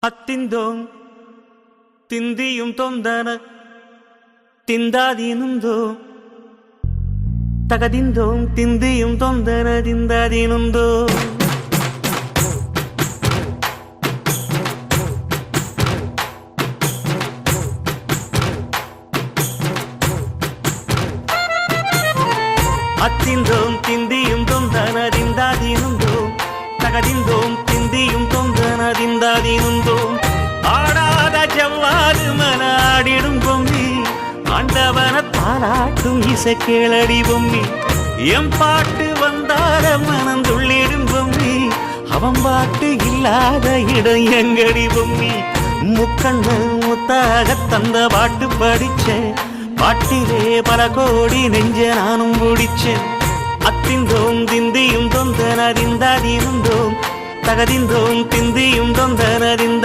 அத்திந்தோம் திந்தியும் தொந்தன திந்தாதீனுந்தோ தகதிந்தோம் திந்தியும் தொந்தன திந்தாதீனுந்தோ அத்திந்தோம் திந்தியும் தொந்தன திந்தாதீனுந்தோ தகதிந்தோம் திந்தியும் தொந்தன திந்தாதீனுந்தோ ஆடாத ஜவ்வாது மனாடிடும் பொம்மி ஆண்டவன தாலாட்டும் இசை கேளடி பொம்மி எம் பாட்டு வந்தார மனந்துள்ளிடும் பொம்மி அவன் பாட்டு இல்லாத இடம் எங்கடி பொம்மி முக்கண்ணு முத்தாக தந்த பாட்டு படிச்சேன் பாட்டிலே பல கோடி நெஞ்ச நானும் முடிச்சேன் அத்திந்தோம் திந்தியும் தொந்தன திந்தாதீனுந்தோம் தகதிந்தோம் திந்தியும் தொந்தன திந்த